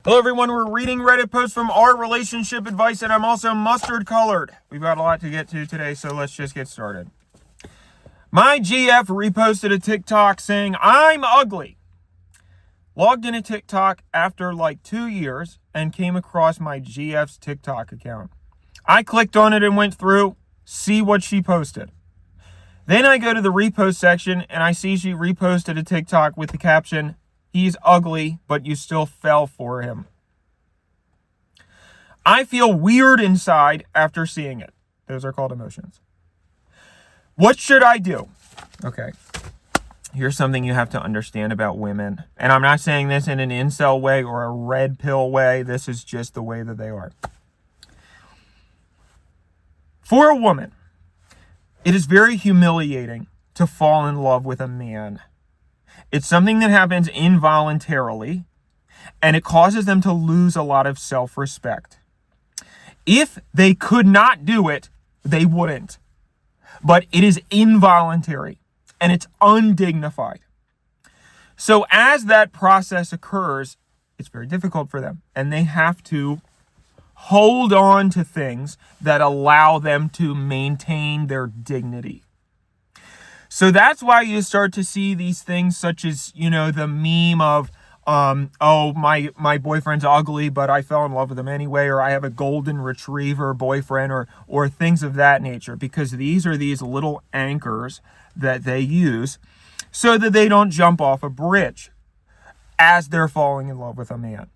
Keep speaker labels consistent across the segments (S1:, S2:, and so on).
S1: Hello everyone, we're reading Reddit posts from our relationship advice, and I'm also mustard colored. We've got a lot to get to today, so let's just get started. My GF reposted a TikTok saying, "I'm ugly." Logged into TikTok after like 2 years and came across my GF's TikTok account. I clicked on it and went through, see what she posted. Then I go to the repost section and I see she reposted a TikTok with the caption, "He's ugly, but you still fell for him." I feel weird inside after seeing it. Those are called emotions. What should I do? Okay. Here's something you have to understand about women. And I'm not saying this in an incel way or a red pill way. This is just the way that they are. For a woman, it is very humiliating to fall in love with a man. It's something that happens involuntarily, and it causes them to lose a lot of self-respect. If they could not do it, they wouldn't. But it is involuntary, and it's undignified. So as that process occurs, it's very difficult for them, and they have to hold on to things that allow them to maintain their dignity. So that's why you start to see these things such as, the meme of, my boyfriend's ugly, but I fell in love with him anyway, or I have a golden retriever boyfriend, or things of that nature, because these are these little anchors that they use so that they don't jump off a bridge as they're falling in love with a man.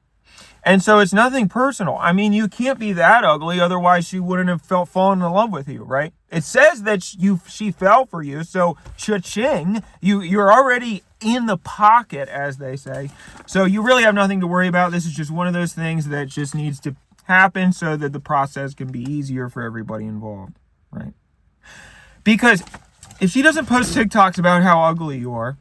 S1: And so it's nothing personal. I mean, you can't be that ugly, otherwise she wouldn't have fallen in love with you, right? It says that she fell for you, so cha-ching, you're already in the pocket, as they say. So you really have nothing to worry about. This is just one of those things that just needs to happen so that the process can be easier for everybody involved, right? Because if she doesn't post TikToks about how ugly you are,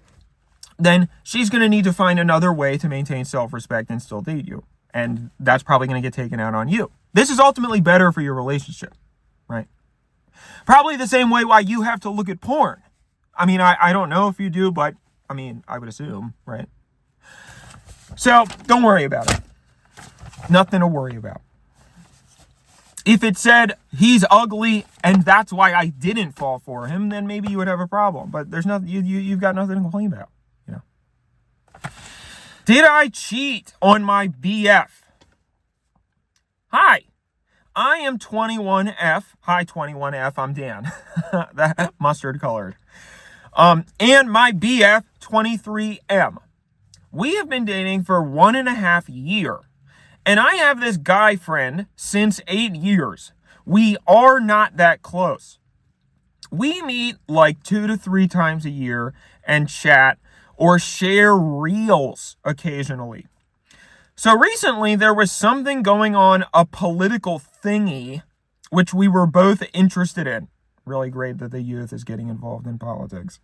S1: then she's going to need to find another way to maintain self-respect and still date you. And that's probably going to get taken out on you. This is ultimately better for your relationship, right? Probably the same way why you have to look at porn. I mean, I don't know if you do, but I mean, I would assume, right? So don't worry about it. Nothing to worry about. If it said he's ugly and that's why I didn't fall for him, then maybe you would have a problem. But there's nothing. You've got nothing to complain about. Did I cheat on my BF? Hi, I am 21F. Hi, 21F. I'm Dan. That mustard colored. And my BF, 23M. We have been dating for 1.5 years. And I have this guy friend since 8 years. We are not that close. We meet like 2 to 3 times a year and chat or share reels occasionally. So recently there was something going on, a political thingy, which we were both interested in. Really great that the youth is getting involved in politics.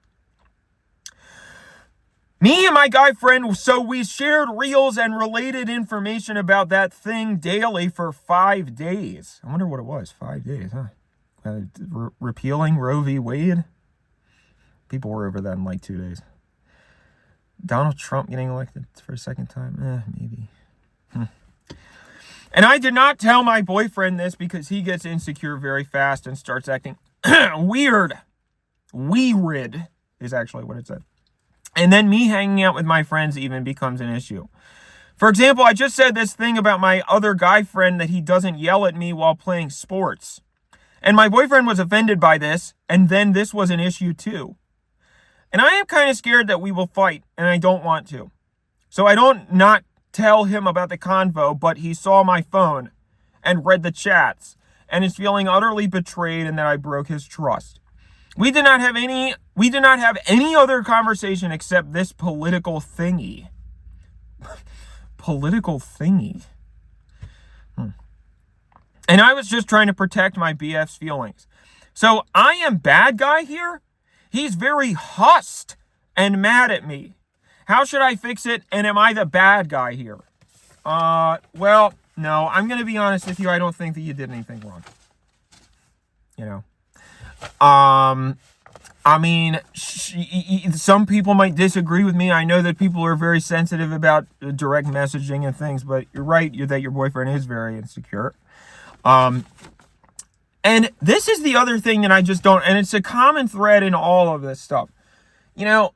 S1: Me and my guy friend, so we shared reels and related information about that thing daily for 5 days. I wonder what it was, 5 days, huh? Repealing Roe v. Wade? People were over that in like 2 days. Donald Trump getting elected for a second time? Maybe. And I did not tell my boyfriend this because he gets insecure very fast and starts acting weird. Weird is actually what it said. And then me hanging out with my friends even becomes an issue. For example, I just said this thing about my other guy friend that he doesn't yell at me while playing sports. And my boyfriend was offended by this, and then this was an issue too. And I am kind of scared that we will fight, and I don't want to. So I don't not tell him about the convo, but he saw my phone and read the chats and is feeling utterly betrayed and that I broke his trust. We did not have any other conversation except this political thingy. Political thingy. And I was just trying to protect my BF's feelings. So I am bad guy here? He's very hussed and mad at me. How should I fix it? And am I the bad guy here? Well, no, I'm going to be honest with you. I don't think that you did anything wrong. I mean, some people might disagree with me. I know that people are very sensitive about direct messaging and things, but you're right that your boyfriend is very insecure. Um, and this is the other thing that I just don't, and it's a common thread in all of this stuff. You know,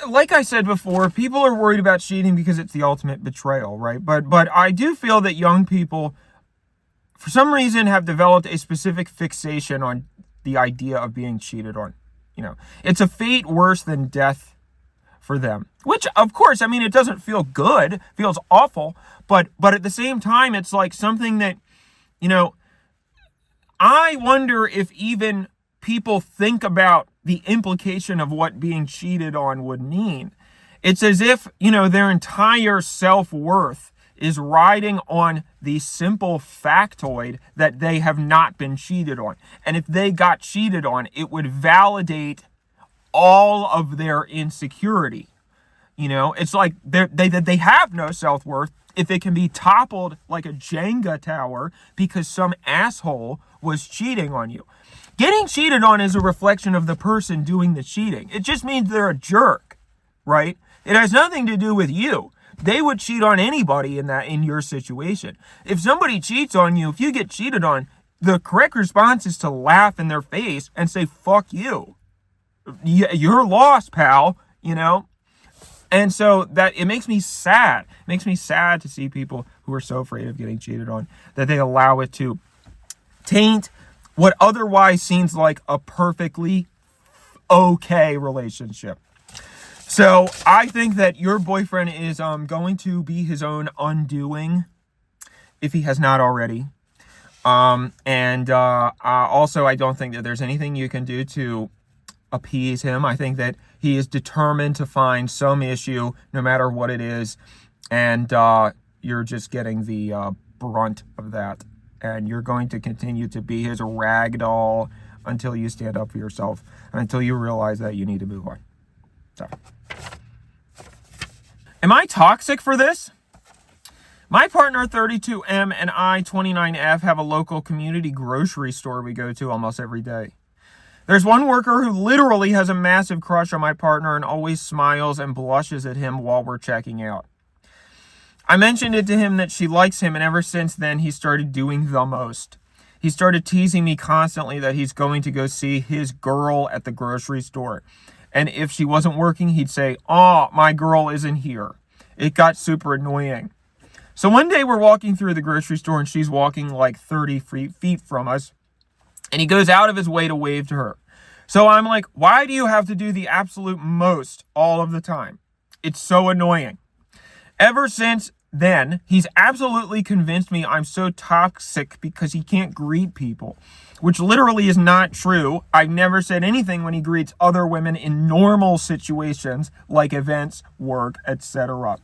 S1: like I said before, people are worried about cheating because it's the ultimate betrayal, right? But I do feel that young people, for some reason, have developed a specific fixation on the idea of being cheated on. You know, it's a fate worse than death for them, which, of course, I mean, it doesn't feel good, it feels awful, but at the same time, it's like something that, you know, I wonder if even people think about the implication of what being cheated on would mean. It's as if, you know, their entire self-worth is riding on the simple factoid that they have not been cheated on. And if they got cheated on, it would validate all of their insecurity. You know, it's like they have no self-worth if it can be toppled like a Jenga tower because some asshole was cheating on you. Getting cheated on is a reflection of the person doing the cheating. It just means they're a jerk, right? It has nothing to do with you. They would cheat on anybody in your situation. If somebody cheats on you, if you get cheated on, the correct response is to laugh in their face and say, fuck you. You're lost, pal, you know? And so that it makes me sad. It makes me sad to see people who are so afraid of getting cheated on that they allow it to taint what otherwise seems like a perfectly okay relationship. So I think that your boyfriend is going to be his own undoing, if he has not already. Also, I don't think that there's anything you can do to appease him. I think that he is determined to find some issue, no matter what it is, and you're just getting the brunt of that. And you're going to continue to be his rag doll until you stand up for yourself and until you realize that you need to move on. So, am I toxic for this? My partner 32M and I 29F have a local community grocery store we go to almost every day. There's one worker who literally has a massive crush on my partner and always smiles and blushes at him while we're checking out. I mentioned it to him that she likes him, and ever since then, he started doing the most. He started teasing me constantly that he's going to go see his girl at the grocery store. And if she wasn't working, he'd say, "Oh, my girl isn't here." It got super annoying. So one day we're walking through the grocery store and she's walking like 30 feet from us. And he goes out of his way to wave to her. So I'm like, why do you have to do the absolute most all of the time? It's so annoying. Ever since then, he's absolutely convinced me I'm so toxic because he can't greet people, which literally is not true. I've never said anything when he greets other women in normal situations like events, work, etc.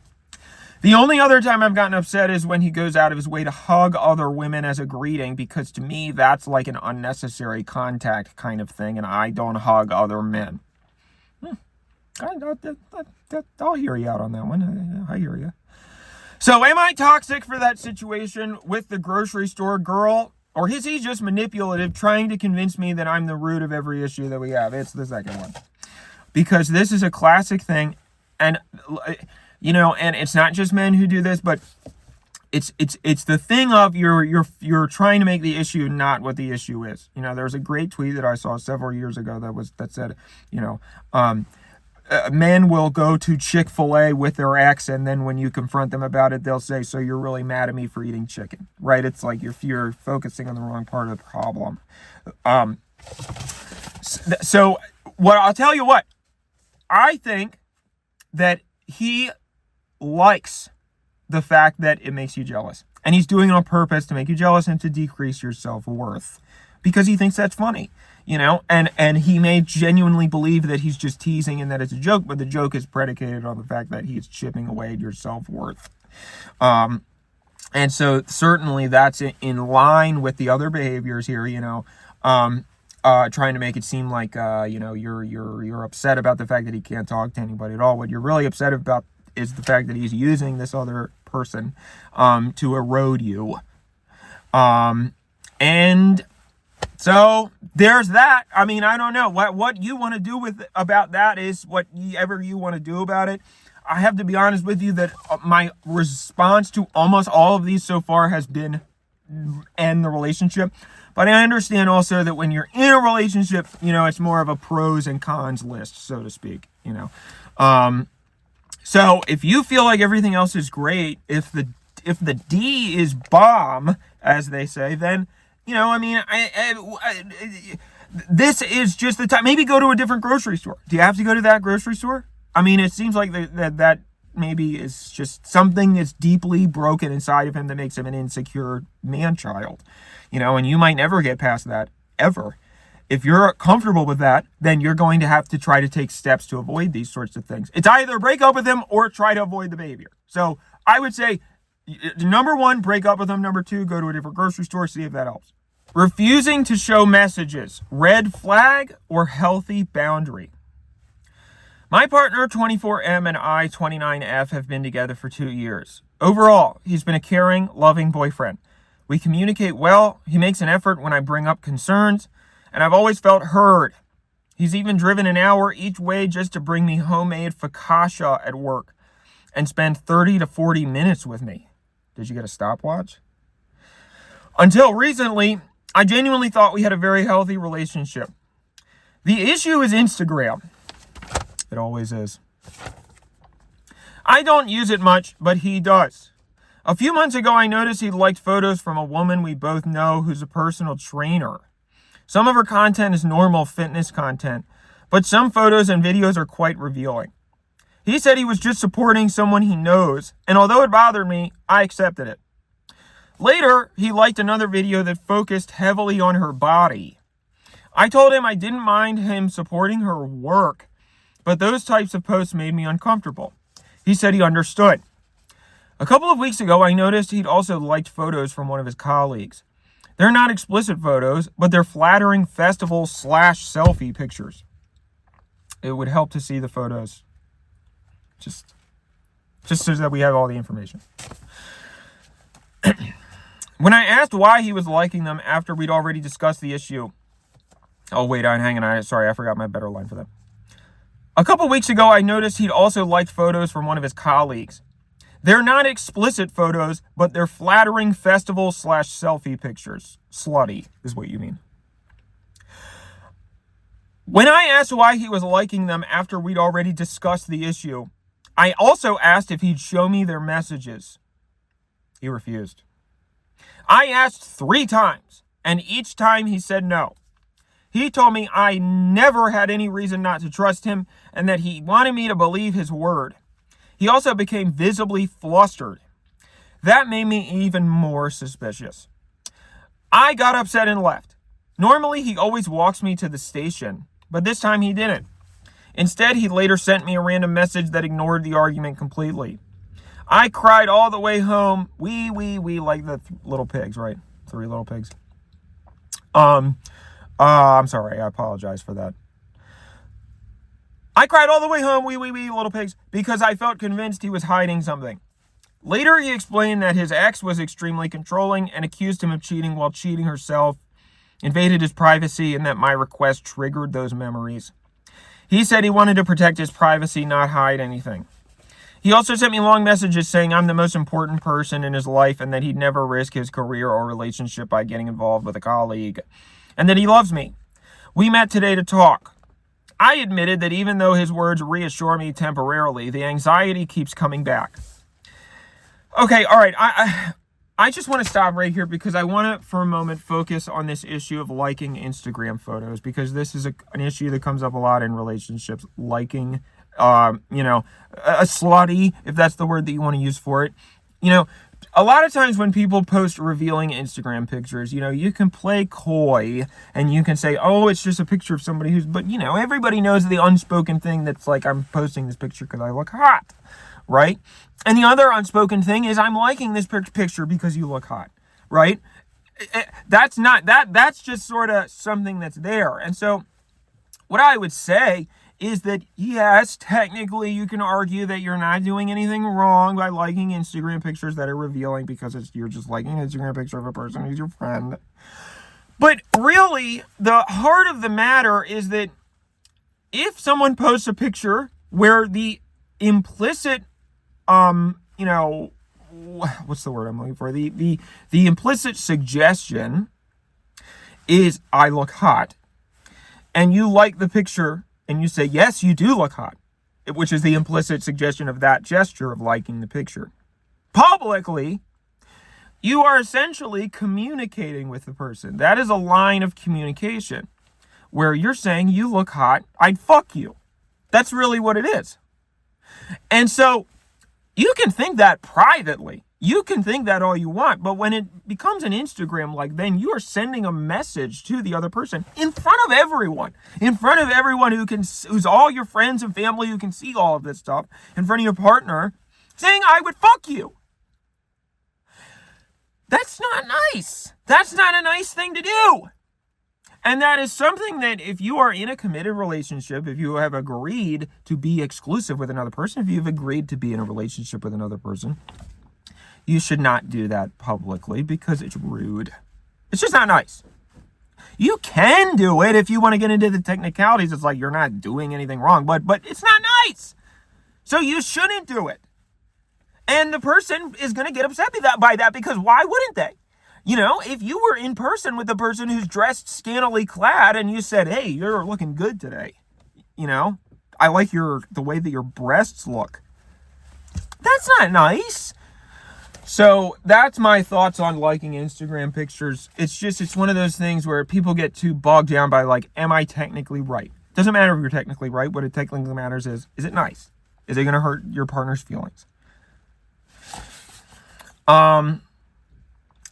S1: The only other time I've gotten upset is when he goes out of his way to hug other women as a greeting, because to me, that's like an unnecessary contact kind of thing, and I don't hug other men. I'll hear you out on that one. I hear you. So am I toxic for that situation with the grocery store girl? Or is he just manipulative, trying to convince me that I'm the root of every issue that we have? It's the second one. Because this is a classic thing. And, you know, and it's not just men who do this, but it's the thing of you're trying to make the issue not what the issue is. You know, there's a great tweet that I saw several years ago that said, you know, men will go to Chick-fil-A with their ex, and then when you confront them about it, they'll say, "So you're really mad at me for eating chicken," right? It's like you're focusing on the wrong part of the problem. So what I'll tell you what, I think that he likes the fact that it makes you jealous, and he's doing it on purpose to make you jealous and to decrease your self-worth because he thinks that's funny. You know, and he may genuinely believe that he's just teasing and that it's a joke, but the joke is predicated on the fact that he's chipping away at your self-worth. And so certainly that's in line with the other behaviors here, you know, trying to make it seem like, you know, you're upset about the fact that he can't talk to anybody at all. What you're really upset about is the fact that he's using this other person to erode you. And So there's that. I mean, I don't know what you want to do with about that is whatever you want to do about it. I have to be honest with you that my response to almost all of these so far has been end the relationship. But I understand also that when you're in a relationship, it's more of a pros and cons list, so to speak, So if you feel like everything else is great, if the D is bomb, as they say, then, this is just the time. Maybe go to a different grocery store. Do you have to go to that grocery store? I mean, it seems like that maybe is just something that's deeply broken inside of him that makes him an insecure man-child, and you might never get past that, ever. If you're comfortable with that, then you're going to have to try to take steps to avoid these sorts of things. It's either break up with him or try to avoid the behavior. So I would say, number one, break up with him. Number two, go to a different grocery store, see if that helps. Refusing to show messages, red flag or healthy boundary? My partner, 24M, and I, 29F, have been together for 2 years. Overall, he's been a caring, loving boyfriend. We communicate well. He makes an effort when I bring up concerns, and I've always felt heard. He's even driven an hour each way just to bring me homemade focaccia at work and spend 30 to 40 minutes with me. Did you get a stopwatch? Until recently, I genuinely thought we had a very healthy relationship. The issue is Instagram. It always is. I don't use it much, but he does. A few months ago, I noticed he liked photos from a woman we both know who's a personal trainer. Some of her content is normal fitness content, but some photos and videos are quite revealing. He said he was just supporting someone he knows, and although it bothered me, I accepted it. Later, he liked another video that focused heavily on her body. I told him I didn't mind him supporting her work, but those types of posts made me uncomfortable. He said he understood. A couple of weeks ago, I noticed he'd also liked photos from one of his colleagues. They're not explicit photos, but they're flattering festival/selfie pictures. It would help to see the photos. Just so that we have all the information. When I asked why he was liking them after we'd already discussed the issue. Oh, wait, hang on. Sorry, I forgot my better line for that. A couple weeks ago, I noticed he'd also liked photos from one of his colleagues. They're not explicit photos, but they're flattering festival/selfie pictures. Slutty is what you mean. When I asked why he was liking them after we'd already discussed the issue, I also asked if he'd show me their messages. He refused. I asked 3 times, and each time he said no. He told me I never had any reason not to trust him and that he wanted me to believe his word. He also became visibly flustered. That made me even more suspicious. I got upset and left. Normally, he always walks me to the station, but this time he didn't. Instead, he later sent me a random message that ignored the argument completely. I cried all the way home. We, like the little pigs, right? 3 little pigs. I'm sorry. I apologize for that. I cried all the way home, we, little pigs, because I felt convinced he was hiding something. Later, he explained that his ex was extremely controlling and accused him of cheating while cheating herself, invaded his privacy, and that my request triggered those memories. He said he wanted to protect his privacy, not hide anything. He also sent me long messages saying I'm the most important person in his life and that he'd never risk his career or relationship by getting involved with a colleague, and that he loves me. We met today to talk. I admitted that even though his words reassure me temporarily, the anxiety keeps coming back. Okay, all right. I just want to stop right here because I want to, for a moment, focus on this issue of liking Instagram photos, because this is an issue that comes up a lot in relationships, liking, a slutty, if that's the word that you want to use for it. A lot of times when people post revealing Instagram pictures, you can play coy and you can say, oh, it's just a picture of somebody but everybody knows the unspoken thing that's like, I'm posting this picture because I look hot, right? And the other unspoken thing is I'm liking this picture because you look hot, right? That's just sort of something that's there. And so what I would say is that, yes, technically you can argue that you're not doing anything wrong by liking Instagram pictures that are revealing because you're just liking an Instagram picture of a person who's your friend. But really, the heart of the matter is that if someone posts a picture where the implicit, what's the word I'm looking for? The implicit suggestion is I look hot, and you like the picture and you say, yes, you do look hot, which is the implicit suggestion of that gesture of liking the picture. Publicly, you are essentially communicating with the person. That is a line of communication where you're saying, you look hot, I'd fuck you. That's really what it is. And so you can think that privately. You can think that all you want, but when it becomes an Instagram, like, then you are sending a message to the other person in front of everyone who's all your friends and family who can see all of this stuff, in front of your partner, saying, I would fuck you. That's not nice. That's not a nice thing to do. And that is something that if you are in a committed relationship, if you have agreed to be exclusive with another person, if you've agreed to be in a relationship with another person, you should not do that publicly because it's rude. It's just not nice. You can do it if you want to get into the technicalities. It's like you're not doing anything wrong, but it's not nice. So you shouldn't do it. And the person is going to get upset by that because why wouldn't they? You know, if you were in person with the person who's dressed scantily clad and you said, hey, you're looking good today. You know, I like the way that your breasts look. That's not nice. So that's my thoughts on liking Instagram pictures. It's one of those things where people get too bogged down by like, am I technically right? Doesn't matter if you're technically right. What it technically matters is it nice? Is it going to hurt your partner's feelings?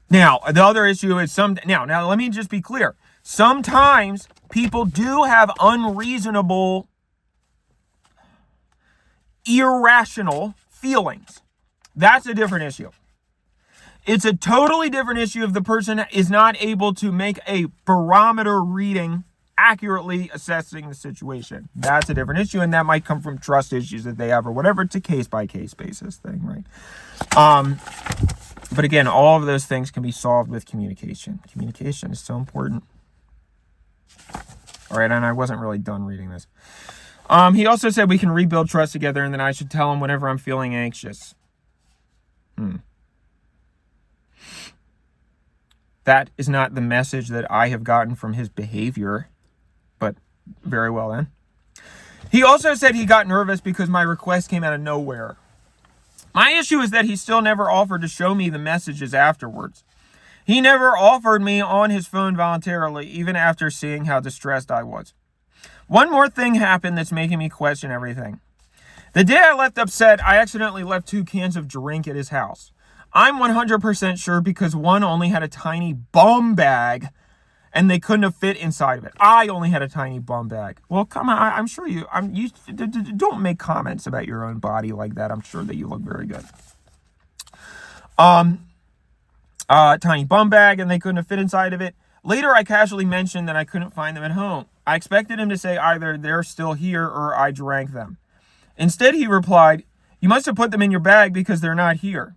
S1: Now, the other issue is now let me just be clear. Sometimes people do have unreasonable, irrational feelings. That's a different issue. It's a totally different issue if the person is not able to make a barometer reading accurately assessing the situation. That's a different issue, and that might come from trust issues that they have or whatever. It's a case-by-case basis thing, right? But again, all of those things can be solved with communication. Communication is so important. All right, and I wasn't really done reading this. He also said we can rebuild trust together, and then I should tell him whenever I'm feeling anxious. That is not the message that I have gotten from his behavior, but very well then. He also said he got nervous because my request came out of nowhere. My issue is that he still never offered to show me the messages afterwards. He never offered me on his phone voluntarily, even after seeing how distressed I was. One more thing happened that's making me question everything. The day I left upset, I accidentally left 2 cans of drink at his house. I'm 100% sure because one only had a tiny bum bag and they couldn't have fit inside of it. I only had a tiny bum bag. Well, come on, I'm sure you don't make comments about your own body like that. I'm sure that you look very good. Tiny bum bag and they couldn't have fit inside of it. Later, I casually mentioned that I couldn't find them at home. I expected him to say either they're still here or I drank them. Instead, he replied, you must have put them in your bag because they're not here.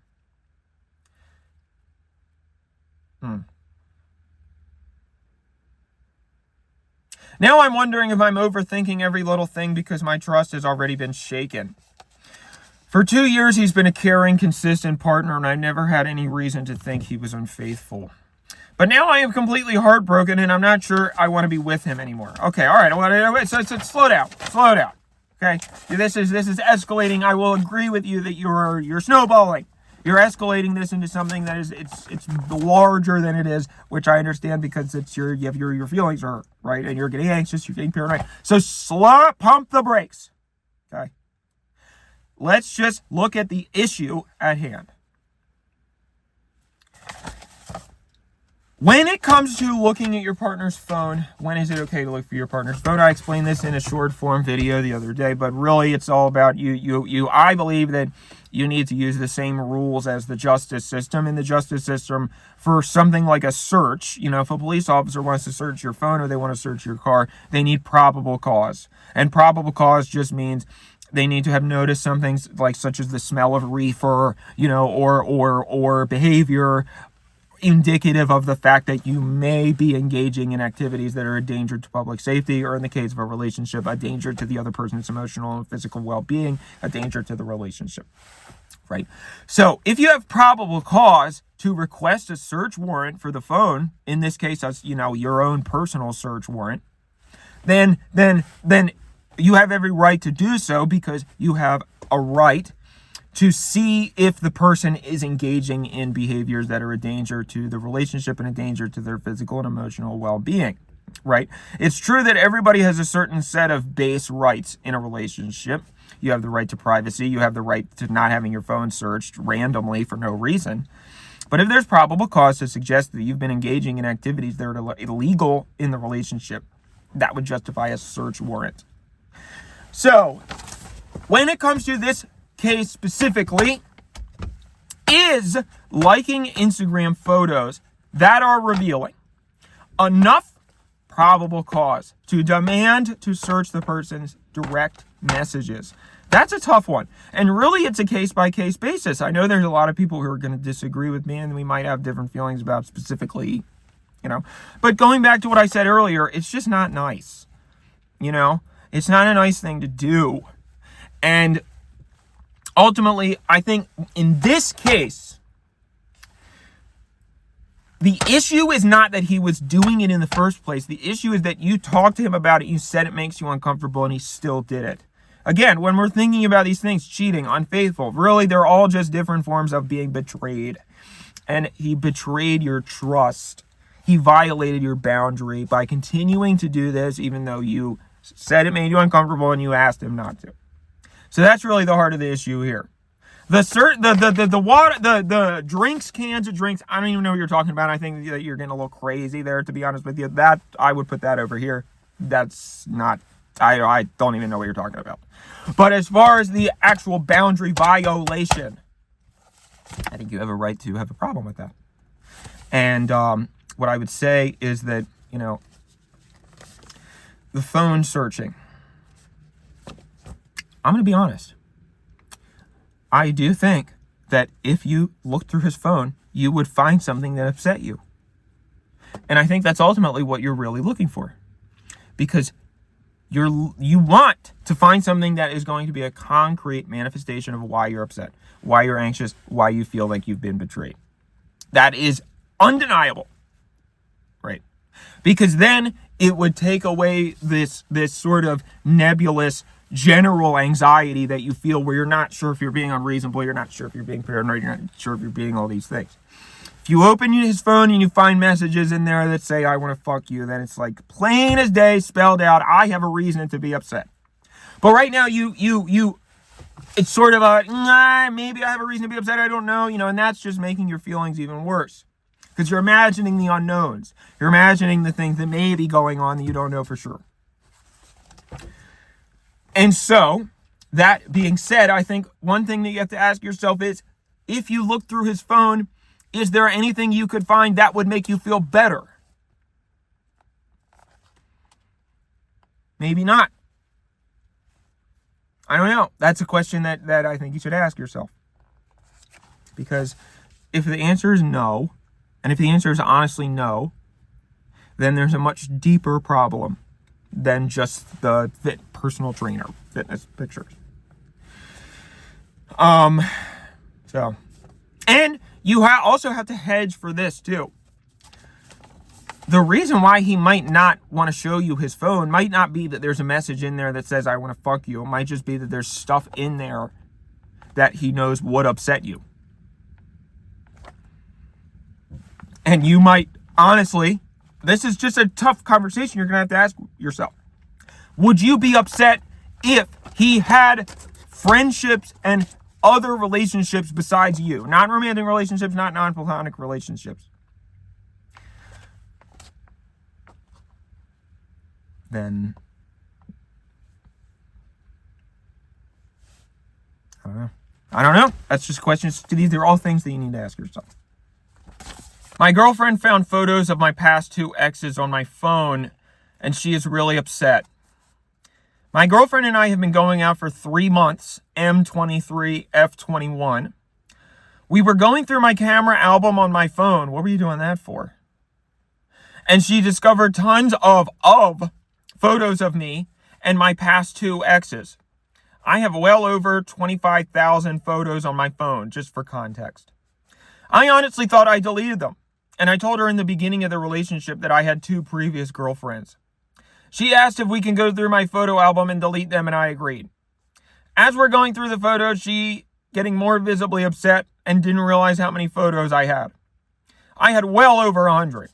S1: Now I'm wondering if I'm overthinking every little thing because my trust has already been shaken. For 2 years, he's been a caring, consistent partner, and I never had any reason to think he was unfaithful. But now I am completely heartbroken, and I'm not sure I want to be with him anymore. Okay, all right, so slow down. Okay, this is escalating. I will agree with you that you're snowballing. You're escalating this into something that is it's larger than it is, which I understand because your feelings are hurt, right, and you're getting anxious, you're getting paranoid. So pump the brakes. Okay. Let's just look at the issue at hand. When it comes to looking at your partner's phone, when is it okay to look for your partner's phone? I explained this in a short form video the other day, but really it's all about you. I believe that you need to use the same rules as the justice system. In the justice system, for something like a search, if a police officer wants to search your phone or they want to search your car, they need probable cause. And probable cause just means they need to have noticed something like such as the smell of reefer, or behavior, indicative of the fact that you may be engaging in activities that are a danger to public safety, or in the case of a relationship, a danger to the other person's emotional and physical well-being, a danger to the relationship, right? So if you have probable cause to request a search warrant for the phone, in this case, as your own personal search warrant, then you have every right to do so, because you have a right to see if the person is engaging in behaviors that are a danger to the relationship and a danger to their physical and emotional well-being, right? It's true that everybody has a certain set of base rights in a relationship. You have the right to privacy. You have the right to not having your phone searched randomly for no reason. But if there's probable cause to suggest that you've been engaging in activities that are illegal in the relationship, that would justify a search warrant. So, when it comes to this case specifically, is liking Instagram photos that are revealing enough probable cause to demand to search the person's direct messages? That's a tough one. And really, it's a case-by-case basis. I know there's a lot of people who are going to disagree with me, and we might have different feelings about specifically, But going back to what I said earlier, it's just not nice. It's not a nice thing to do. And ultimately, I think in this case, the issue is not that he was doing it in the first place. The issue is that you talked to him about it, you said it makes you uncomfortable, and he still did it. Again, when we're thinking about these things, cheating, unfaithful, really, they're all just different forms of being betrayed. And he betrayed your trust. He violated your boundary by continuing to do this, even though you said it made you uncomfortable and you asked him not to. So that's really the heart of the issue here. The water, the drinks, cans of drinks, I don't even know what you're talking about. I think that you're getting a little crazy there, to be honest with you. That, I would put that over here. That's not, I don't even know what you're talking about. But as far as the actual boundary violation, I think you have a right to have a problem with that. And what I would say is that, the phone searching, I'm going to be honest. I do think that if you looked through his phone, you would find something that upset you. And I think that's ultimately what you're really looking for. Because you want to find something that is going to be a concrete manifestation of why you're upset, why you're anxious, why you feel like you've been betrayed. That is undeniable, right? Because then it would take away this sort of nebulous general anxiety that you feel, where you're not sure if you're being unreasonable, you're not sure if you're being paranoid, you're not sure if you're being all these things. If you open his phone and you find messages in there that say, I want to fuck you, then it's like plain as day, spelled out, I have a reason to be upset. But right now, it's sort of maybe I have a reason to be upset, I don't know, and that's just making your feelings even worse. Because you're imagining the unknowns. You're imagining the things that may be going on that you don't know for sure. And so, that being said, I think one thing that you have to ask yourself is, if you look through his phone, is there anything you could find that would make you feel better? Maybe not. I don't know. That's a question that I think you should ask yourself. Because if the answer is no, and if the answer is honestly no, then there's a much deeper problem than just the personal trainer fitness pictures. So, and you also have to hedge for this too. The reason why he might not want to show you his phone might not be that there's a message in there that says, I want to fuck you. It might just be that there's stuff in there that he knows would upset you. And you might, honestly, this is just a tough conversation you're going to have to ask yourself. Would you be upset if he had friendships and other relationships besides you? Not romantic relationships, not non-platonic relationships. Then, I don't know. That's just questions. These are all things that you need to ask yourself. My girlfriend found photos of my past 2 exes on my phone, and she is really upset. My girlfriend and I have been going out for 3 months, M23, F21. We were going through my camera album on my phone. What were you doing that for? And she discovered tons of photos of me and my past 2 exes. I have well over 25,000 photos on my phone, just for context. I honestly thought I deleted them. And I told her in the beginning of the relationship that I had 2 previous girlfriends. She asked if we can go through my photo album and delete them, and I agreed. As we're going through the photos, she getting more visibly upset and didn't realize how many photos I had. I had well over 100.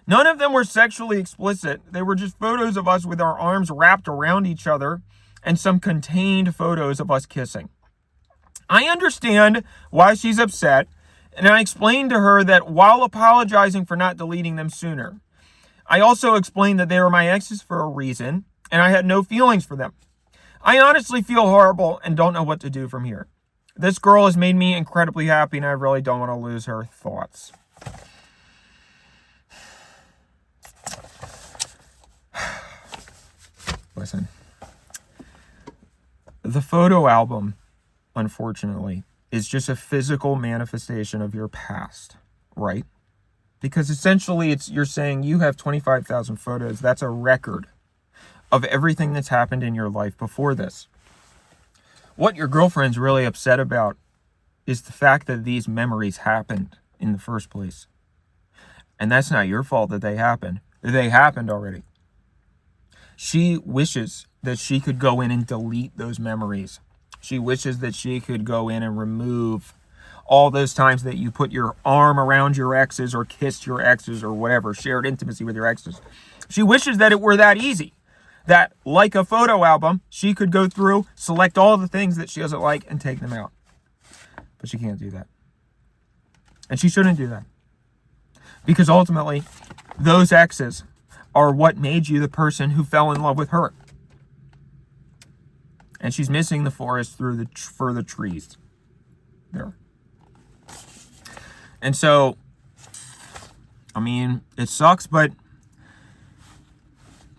S1: None of them were sexually explicit. They were just photos of us with our arms wrapped around each other and some contained photos of us kissing. I understand why she's upset, and I explained to her that while apologizing for not deleting them sooner, I also explained that they were my exes for a reason, and I had no feelings for them. I honestly feel horrible and don't know what to do from here. This girl has made me incredibly happy, and I really don't want to lose her thoughts. Listen, the photo album, unfortunately, is just a physical manifestation of your past, right? Because essentially you're saying you have 25,000 photos. That's a record of everything that's happened in your life before this. What your girlfriend's really upset about is the fact that these memories happened in the first place. And that's not your fault that they happened. They happened already. She wishes that she could go in and delete those memories. She wishes that she could go in and remove all those times that you put your arm around your exes or kissed your exes or whatever, shared intimacy with your exes. She wishes that it were that easy. That, like a photo album, she could go through, select all the things that she doesn't like, and take them out. But she can't do that. And she shouldn't do that. Because ultimately, those exes are what made you the person who fell in love with her. And she's missing the forest for the trees. There. And so, I mean, it sucks, but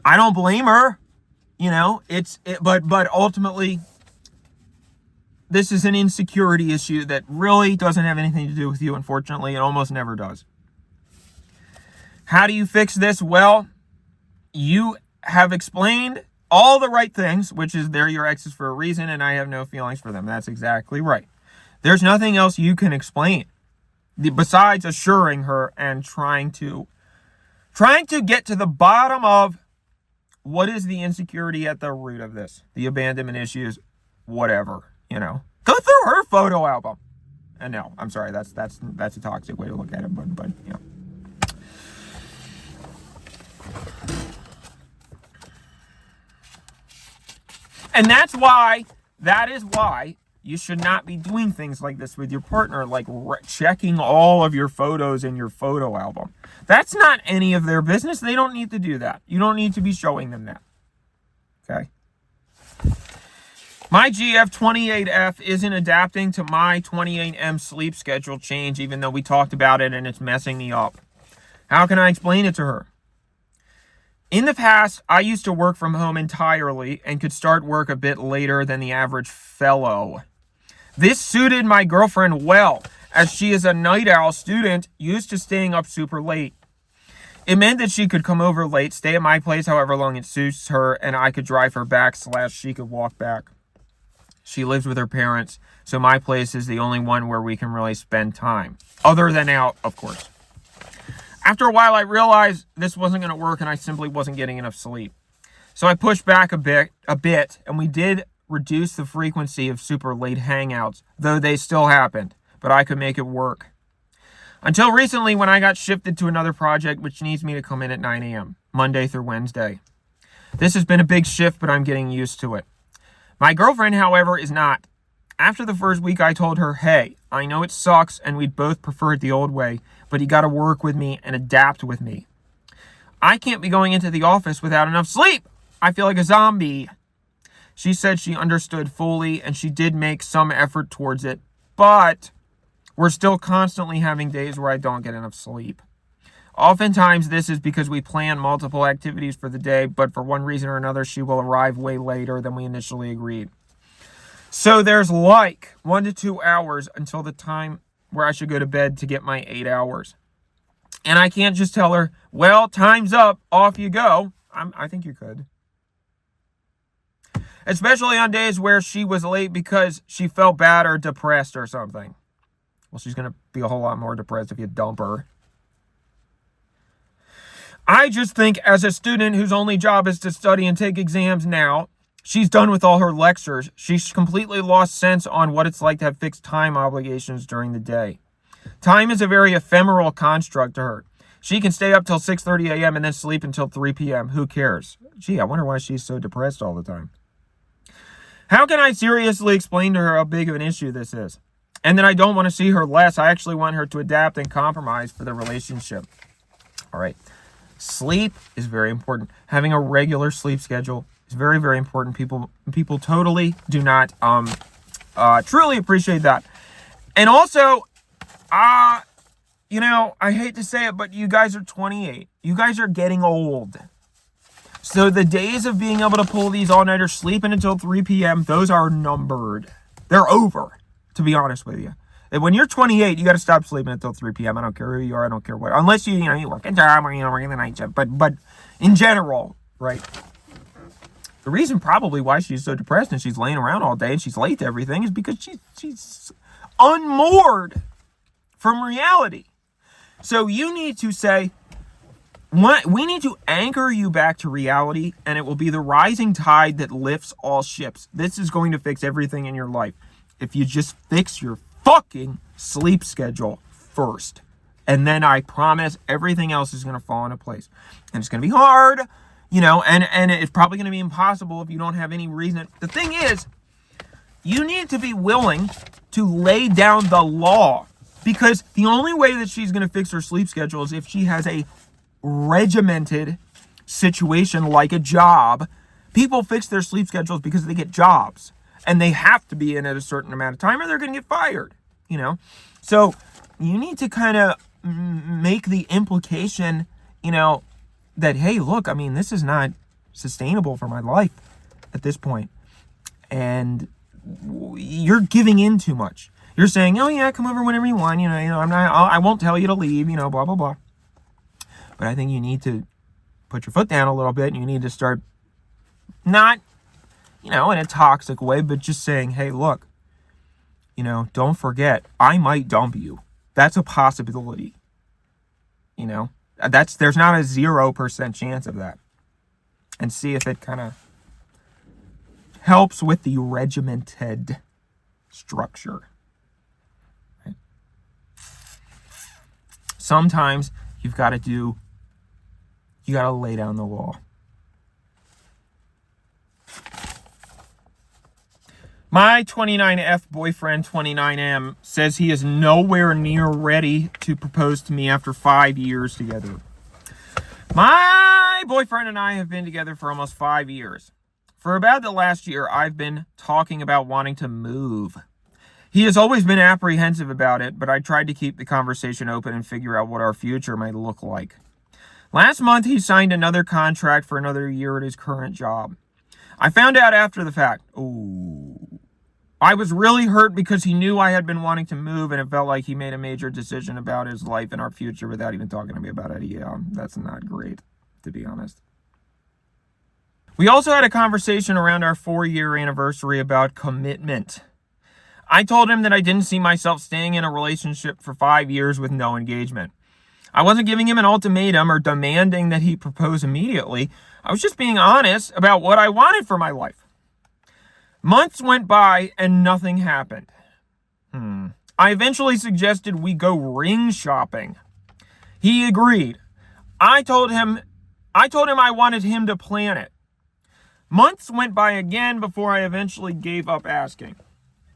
S1: I don't blame her. You know, but ultimately, this is an insecurity issue that really doesn't have anything to do with you, unfortunately. It almost never does. How do you fix this? Well, you have explained all the right things, which is they're your exes for a reason, and I have no feelings for them. That's exactly right. There's nothing else you can explain besides assuring her and trying to get to the bottom of what is the insecurity at the root of this, the abandonment issues, whatever, you know. Go through her photo album. And no, I'm sorry, that's a toxic way to look at it, but you know. And that is why you should not be doing things like this with your partner, like checking all of your photos in your photo album. That's not any of their business. They don't need to do that. You don't need to be showing them that. Okay? My GF28F isn't adapting to my 28M sleep schedule change, even though we talked about it and it's messing me up. How can I explain it to her? In the past, I used to work from home entirely and could start work a bit later than the average fellow. This suited my girlfriend well, as she is a night owl student used to staying up super late. It meant that she could come over late, stay at my place however long it suits her, and I could drive her back / she could walk back. She lives with her parents, so my place is the only one where we can really spend time. Other than out, of course. After a while, I realized this wasn't going to work and I simply wasn't getting enough sleep. So I pushed back a bit, and we did reduce the frequency of super late hangouts, though they still happened, but I could make it work. Until recently, when I got shifted to another project which needs me to come in at 9 a.m., Monday through Wednesday. This has been a big shift, but I'm getting used to it. My girlfriend, however, is not. After the first week, I told her, hey, I know it sucks and we'd both prefer it the old way, but you got to work with me and adapt with me. I can't be going into the office without enough sleep. I feel like a zombie. She said she understood fully and she did make some effort towards it, but we're still constantly having days where I don't get enough sleep. Oftentimes, this is because we plan multiple activities for the day, but for one reason or another, she will arrive way later than we initially agreed. So there's like 1 to 2 hours until the time where I should go to bed to get my 8 hours. And I can't just tell her, well, time's up, off you go. I think you could. Especially on days where she was late because she felt bad or depressed or something. Well, she's going to be a whole lot more depressed if you dump her. I just think as a student whose only job is to study and take exams now, she's done with all her lectures. She's completely lost sense on what it's like to have fixed time obligations during the day. Time is a very ephemeral construct to her. She can stay up till 6:30 a.m. and then sleep until 3 p.m. Who cares? Gee, I wonder why she's so depressed all the time. How can I seriously explain to her how big of an issue this is? And that I don't want to see her less. I actually want her to adapt and compromise for the relationship. All right. Sleep is very important. Having a regular sleep schedule is very, very important. People totally do not truly appreciate that. And also, I hate to say it, but you guys are 28. You guys are getting old. So the days of being able to pull these all-nighters, sleeping until 3 p.m., those are numbered. They're over, to be honest with you. And when you're 28, you got to stop sleeping until 3 p.m. I don't care who you are. I don't care what. Unless you work a job or working the night shift. But in general, right? The reason probably why she's so depressed and she's laying around all day and she's late to everything is because she's unmoored from reality. So you need to say, we need to anchor you back to reality, and it will be the rising tide that lifts all ships. This is going to fix everything in your life. If you just fix your fucking sleep schedule first. And then I promise everything else is going to fall into place. And it's going to be hard, and it's probably going to be impossible if you don't have any reason. The thing is, you need to be willing to lay down the law, because the only way that she's going to fix her sleep schedule is if she has a regimented situation like a job. People fix their sleep schedules because they get jobs. And they have to be in at a certain amount of time or they're going to get fired, So you need to kind of make the implication, that, hey, look, this is not sustainable for my life at this point. And you're giving in too much. You're saying, oh, yeah, come over whenever you want. I won't tell you to leave, blah, blah, blah. But I think you need to put your foot down a little bit and you need to start not in a toxic way, but just saying, hey, look, don't forget, I might dump you. That's a possibility. There's not a 0% chance of that. And see if it kind of helps with the regimented structure. Right? Sometimes you got to lay down the law. My 29F boyfriend, 29M, says he is nowhere near ready to propose to me after 5 years together. My boyfriend and I have been together for almost 5 years. For about the last year, I've been talking about wanting to move. He has always been apprehensive about it, but I tried to keep the conversation open and figure out what our future might look like. Last month, he signed another contract for another year at his current job. I found out after the fact. I was really hurt because he knew I had been wanting to move, and it felt like he made a major decision about his life and our future without even talking to me about it. Yeah, that's not great, to be honest. We also had a conversation around our 4-year anniversary about commitment. I told him that I didn't see myself staying in a relationship for 5 years with no engagement. I wasn't giving him an ultimatum or demanding that he propose immediately. I was just being honest about what I wanted for my life. Months went by and nothing happened. I eventually suggested we go ring shopping. He agreed. I told him I wanted him to plan it. Months went by again before I eventually gave up asking.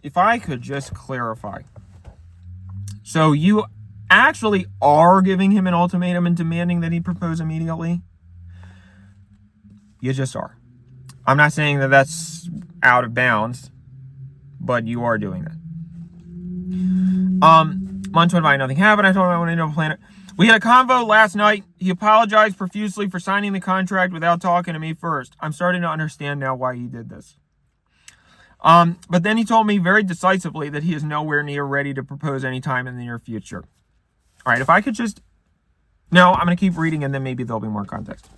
S1: If I could just clarify. So you actually are giving him an ultimatum and demanding that he propose immediately? You just are. I'm not saying that that's out of bounds, but you are doing that. Months went by, nothing happened. I told him I wanted to plan it. We had a convo last night. He apologized profusely for signing the contract without talking to me first. I'm starting to understand now why he did this. But then he told me very decisively that he is nowhere near ready to propose anytime in the near future. All right, if I could just... No, I'm going to keep reading and then maybe there'll be more context.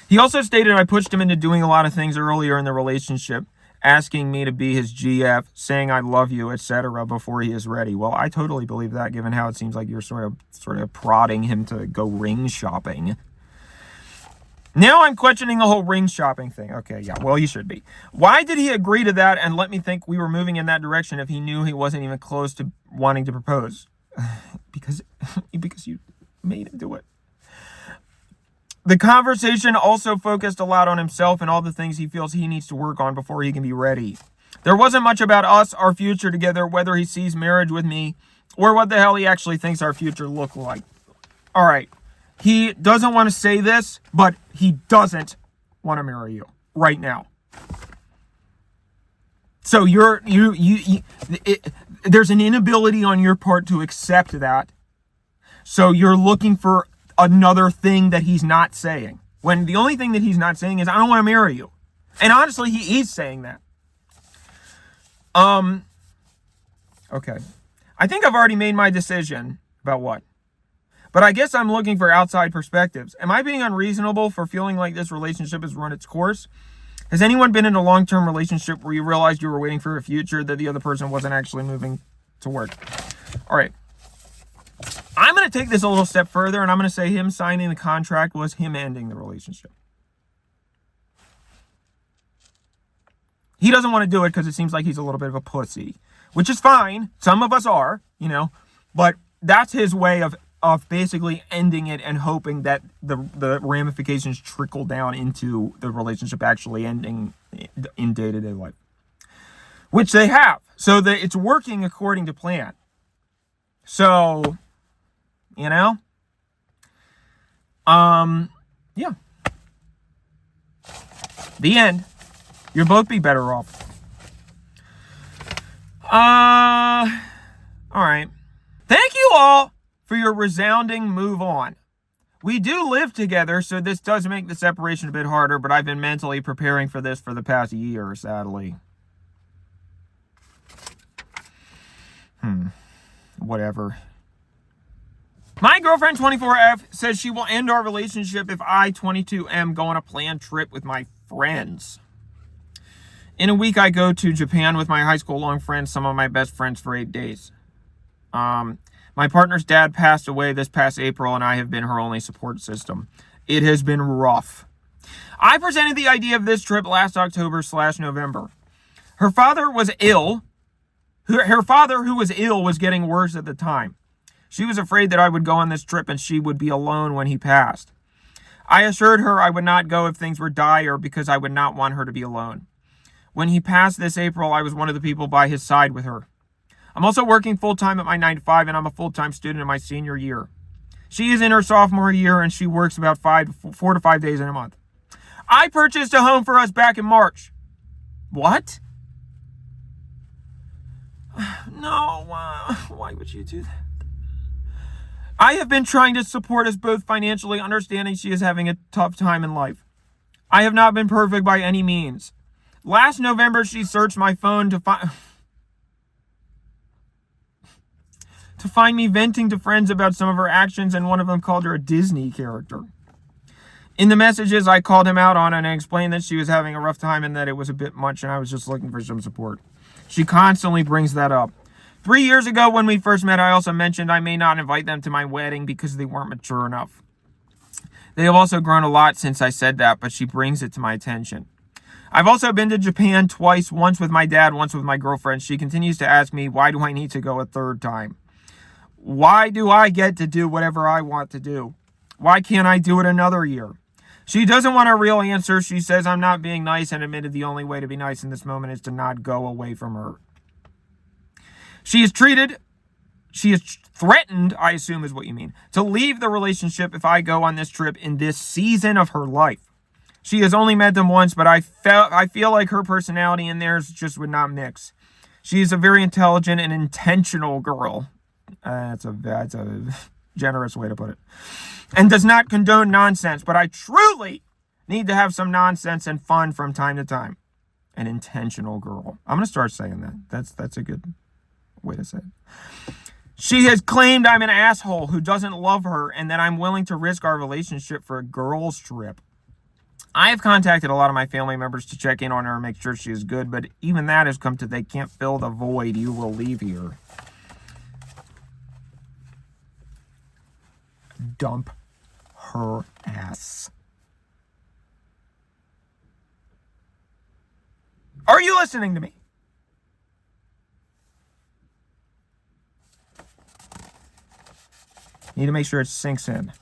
S1: He also stated I pushed him into doing a lot of things earlier in the relationship, asking me to be his GF, saying I love you, etc. before he is ready. Well, I totally believe that, given how it seems like you're sort of prodding him to go ring shopping. Now I'm questioning the whole ring shopping thing. Okay, yeah, well, you should be. Why did he agree to that and let me think we were moving in that direction if he knew he wasn't even close to wanting to propose? because you made him do it. The conversation also focused a lot on himself and all the things he feels he needs to work on before he can be ready. There wasn't much about us, our future together, whether he sees marriage with me, or what the hell he actually thinks our future look like. All right. He doesn't want to say this, but he doesn't want to marry you right now. So there's an inability on your part to accept that. So you're looking for another thing that he's not saying. When the only thing that he's not saying is, I don't want to marry you. And honestly, he is saying that. Okay. I think I've already made my decision about what. But I guess I'm looking for outside perspectives. Am I being unreasonable for feeling like this relationship has run its course? Has anyone been in a long-term relationship where you realized you were waiting for a future that the other person wasn't actually moving toward? All right. I'm going to take this a little step further, and I'm going to say him signing the contract was him ending the relationship. He doesn't want to do it because it seems like he's a little bit of a pussy, which is fine. Some of us are, but that's his way of basically ending it and hoping that the ramifications trickle down into the relationship actually ending in day-to-day life, which they have. So that it's working according to plan. So, yeah. The end. You'll both be better off. All right. Thank you all for your resounding move on. We do live together, so this does make the separation a bit harder, but I've been mentally preparing for this for the past year, sadly. Whatever. My girlfriend 24F says she will end our relationship if I 22M go on a planned trip with my friends. In a week, I go to Japan with my high school long friends, some of my best friends, for 8 days. My partner's dad passed away this past April, and I have been her only support system. It has been rough. I presented the idea of this trip last October/November. Her father was ill. Her father, who was ill, was getting worse at the time. She was afraid that I would go on this trip and she would be alone when he passed. I assured her I would not go if things were dire because I would not want her to be alone. When he passed this April, I was one of the people by his side with her. I'm also working full-time at my 9-to-5, and I'm a full-time student in my senior year. She is in her sophomore year, and she works about 4 to 5 days in a month. I purchased a home for us back in March. What? No, why would you do that? I have been trying to support us both financially, understanding she is having a tough time in life. I have not been perfect by any means. Last November, she searched my phone to find me venting to friends about some of her actions, and one of them called her a Disney character. In the messages, I called him out on it and explained that she was having a rough time and that it was a bit much and I was just looking for some support. She constantly brings that up. 3 years ago when we first met, I also mentioned I may not invite them to my wedding because they weren't mature enough. They have also grown a lot since I said that, but she brings it to my attention. I've also been to Japan twice, once with my dad, once with my girlfriend. She continues to ask me, why do I need to go a third time? Why do I get to do whatever I want to do? Why can't I do it another year? She doesn't want a real answer. She says I'm not being nice and admitted the only way to be nice in this moment is to not go away from her. She is threatened, I assume is what you mean, to leave the relationship if I go on this trip in this season of her life. She has only met them once, but I feel like her personality and theirs just would not mix. She is a very intelligent and intentional girl. That's a generous way to put it. And does not condone nonsense, but I truly need to have some nonsense and fun from time to time. an intentional girl. I'm going to start saying that. That's a good way to say it. She has claimed I'm an asshole who doesn't love her and that I'm willing to risk our relationship for a girls' trip. I have contacted a lot of my family members to check in on her and make sure she is good, but even that has come to they can't fill the void you will leave here. Dump her ass. Are you listening to me? Need to make sure it sinks in.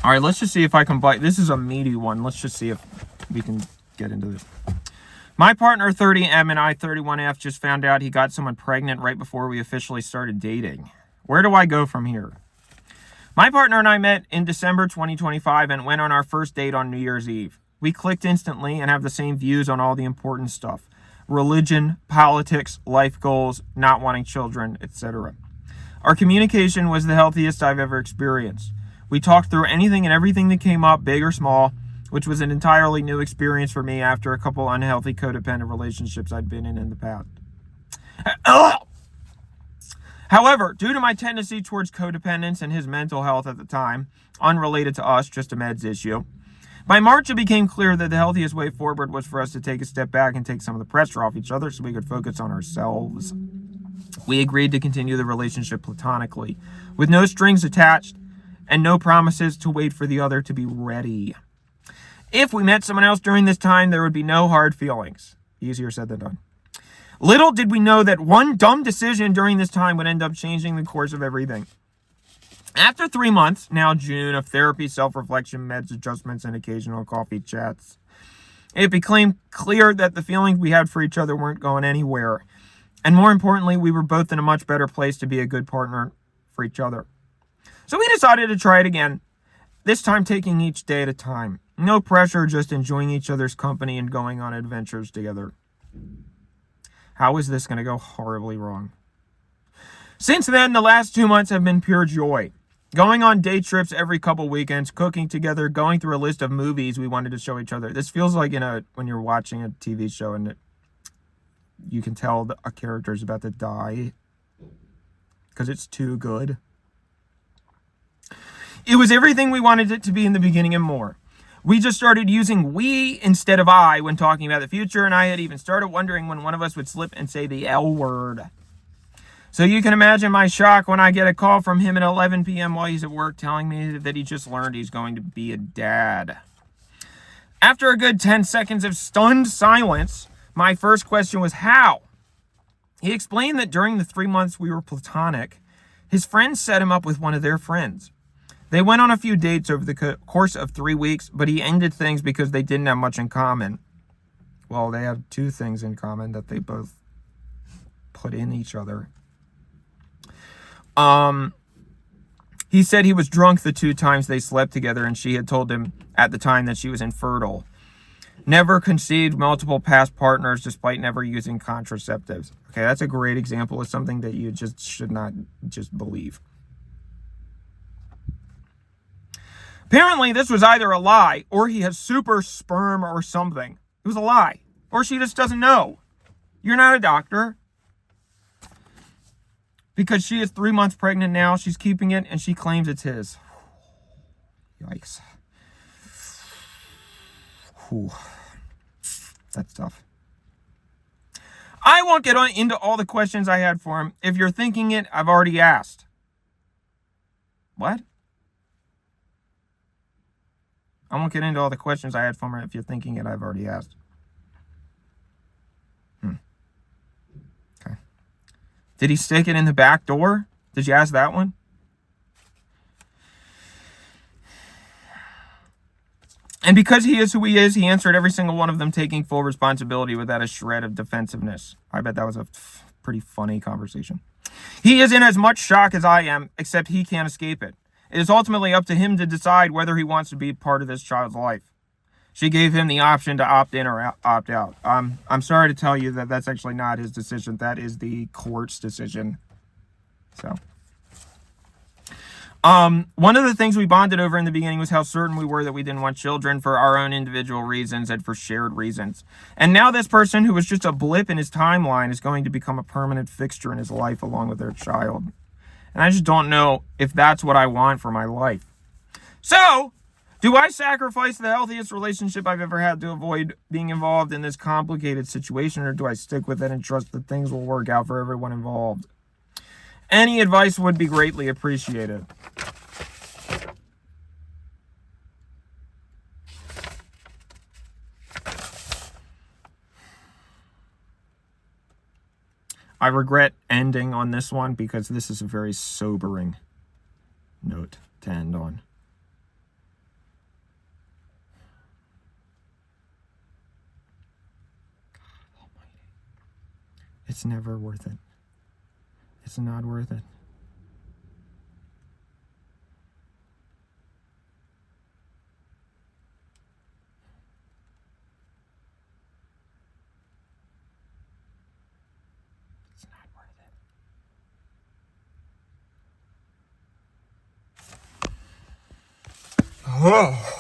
S1: All right, let's just see if I can bite. This is a meaty one. Let's just see if we can get into this. My partner, 30M, and I, 31F, just found out he got someone pregnant right before we officially started dating. Where do I go from here? My partner and I met in December 2025 and went on our first date on New Year's Eve. We clicked instantly and have the same views on all the important stuff. Religion, politics, life goals, not wanting children, etc. Our communication was the healthiest I've ever experienced. We talked through anything and everything that came up, big or small, which was an entirely new experience for me after a couple unhealthy codependent relationships I'd been in the past. However, due to my tendency towards codependence and his mental health at the time, unrelated to us, just a meds issue, by March it became clear that the healthiest way forward was for us to take a step back and take some of the pressure off each other so we could focus on ourselves. We agreed to continue the relationship platonically, with no strings attached, and no promises to wait for the other to be ready. If we met someone else during this time, there would be no hard feelings. Easier said than done. Little did we know that one dumb decision during this time would end up changing the course of everything. After 3 months, now June, of therapy, self-reflection, meds, adjustments, and occasional coffee chats, it became clear that the feelings we had for each other weren't going anywhere. And more importantly, we were both in a much better place to be a good partner for each other. So we decided to try it again, this time taking each day at a time. No pressure, just enjoying each other's company and going on adventures together. How is this going to go horribly wrong? Since then, the last 2 months have been pure joy. Going on day trips every couple weekends, cooking together, going through a list of movies we wanted to show each other. This feels like when you're watching a TV show and you can tell that a character is about to die because it's too good. It was everything we wanted it to be in the beginning and more. We just started using we instead of I when talking about the future, and I had even started wondering when one of us would slip and say the L word. So you can imagine my shock when I get a call from him at 11 p.m. while he's at work telling me that he just learned he's going to be a dad. After a good 10 seconds of stunned silence, my first question was how? He explained that during the 3 months we were platonic, his friends set him up with one of their friends. They went on a few dates over the course of 3 weeks, but he ended things because they didn't have much in common. Well, they had two things in common that they both put in each other. He said he was drunk the 2 times they slept together, and she had told him at the time that she was infertile. Never conceived multiple past partners despite never using contraceptives. Okay, that's a great example of something that you just should not just believe. Apparently, this was either a lie, or he has super sperm or something. It was a lie. Or she just doesn't know. You're not a doctor. Because she is 3 months pregnant now, she's keeping it, and she claims it's his. Yikes. Whew. That's tough. I won't get into all the questions I had for him. If you're thinking it, I've already asked. What? I won't get into all the questions I had for him. If you're thinking it, I've already asked. Okay. Did he stick it in the back door? Did you ask that one? And because he is who he is, he answered every single one of them, taking full responsibility without a shred of defensiveness. I bet that was a pretty funny conversation. He is in as much shock as I am, except he can't escape it. It is ultimately up to him to decide whether he wants to be part of this child's life. She gave him the option to opt in or opt out. I'm sorry to tell you that that's actually not his decision. That is the court's decision. So, One of the things we bonded over in the beginning was how certain we were that we didn't want children for our own individual reasons and for shared reasons. And now this person who was just a blip in his timeline is going to become a permanent fixture in his life along with their child. And I just don't know if that's what I want for my life. So, do I sacrifice the healthiest relationship I've ever had to avoid being involved in this complicated situation, or do I stick with it and trust that things will work out for everyone involved? Any advice would be greatly appreciated. I regret ending on this one because this is a very sobering note to end on. It's never worth it. It's not worth it. It's not worth it. Oh.